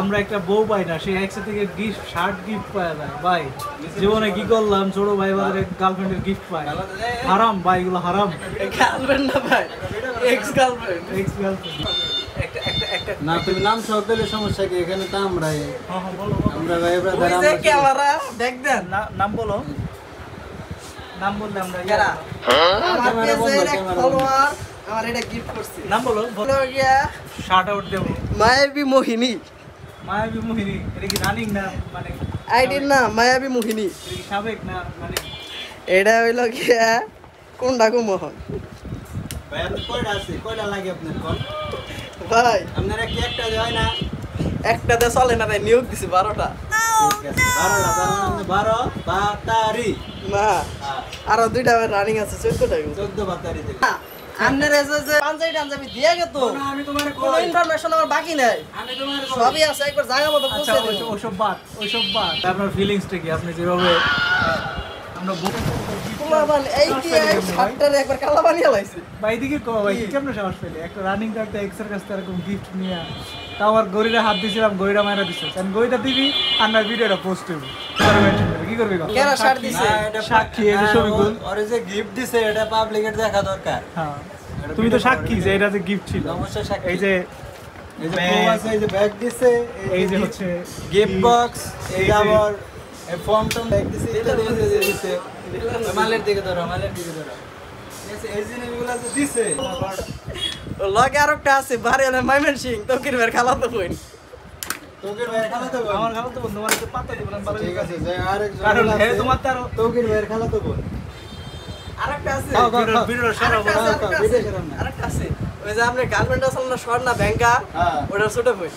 আমরা একটা বউ পাই না, সে একসাথে থেকে গিফট শার্ট গিফট পায় না ভাই। জীবনে কি করলাম, ছোট ভাই বাজারে গার্লফ্রেন্ডের গিফট পায়, হারাম ভাই, এগুলো হারাম। গার্লফ্রেন্ড না ভাই, এক্স গার্লফ্রেন্ড। এক্স গার্লফ্রেন্ড না, তুমি নাম সহ পেলে সমস্যা কি? এখানে তো আমরাই আমরা ভাই ব্রাদার। ওই যে ক্যামেরা দেখ দেন, নাম বলো, নাম বললে আমরা যারা আমার ক্যামেরা বন্ধ, পেজের এক ক্যামেরা ফলোয়ার আমার এটা গিফট করছে। নাম বলো, হলো গিয়া শার্ট আউট দেবো। মায়াবী মোহিনী, মায়াবী মোহিনী, এটা কি রানিং না মানে আইডির না মায়াবী মোহিনী, এটা কি সাবেক না মানে? এটা হইলো গিয়া কোনডাকু মোহন। ভাই আপনি কয়টা আছে, কয়টা লাগে আপনার কোন? ভাই আপনারা কি একটা হয় না? একটাতে চলে না, তাই নিয়োগ দিছি 12টা। ঠিক আছে, 12টা, তার মানে 12 বাতারি। না আরো 2টা রানিং আছে, 14টা। 14 বাতারি দিলে আপনার এসে যে পাঞ্জাবি টাঞ্জাবি দিয়ে গেত, আমি তোমারে কোনো ইনফরমেশন আমার বাকি নাই, আমি তোমারে সবই আছে, একবার জায়গা মতো আচ্ছা, পৌঁছে দেব। ওইসব বাদ, ওইসব বাদ। আপনার ফিলিংসটা কি? আপনি যেভাবে আমরা পোলাপান এই কি এই শার্টটারে একবার কালা বানিয়ে লাইছে। ভাই এদিকে কো ভাই, কি কেমনে সাহস পেলে একটা রানিং কার্ডটা এক্সের কাছ থেকে এরকম গিফট নিয়ে? তাও আমার গরিরা হাত দিছিলাম, গরিরা মায়েরা দিছে, আমি গরিটা দিবি আর না ভিডিওটা পোস্ট করবি, কি করবি? কেন শার্ট দিছে? না, এটা সাক্ষী, এই যে ছবিগুলো। ওরে যে গিফট দিছে এটা পাবলিকের দেখা দরকার। হ্যাঁ, তুমি তো সাক্ষী যে এটা যে গিফট ছিল। অবশ্যই সাক্ষী। এই যে এই যে বউ আছে, এই যে ব্যাগ দিছে, এই যে হচ্ছে গিফট বক্স, এই যে আবার এই ফর্ম টম ব্যাগ দিছে, এটা দিছে। মালের দিকে ধরো, মালের দিকে ধরো। এই জিনিসগুলো যে দিছে, লগে আরেকটা আছে বাড়িওয়ালা মাইমেন সিং, তকির ভাইয়ের খালাতো বোন। তোকে ভাই খালাতো বোন। আমার খালাতো বন্ধু, মানে পাত্তা দিব না, ভালো ঠিক আছে, যে আরেকজন কারণ আছে, হে তোমার তো আরো তোকে ভাই খালাতো বোন। আরেকটা আছে, খাও, খাও, খাও। ভিডিও সারা আরেকটা আছে, আরেকটা আছে, ভিডিও সারাও না। আরেকটা আছে। ওই যে আপনার গার্লফ্রেন্ড আছে না, স্বর্ণা ব্যাংকা, হ্যাঁ। ওটার ছোট বোন।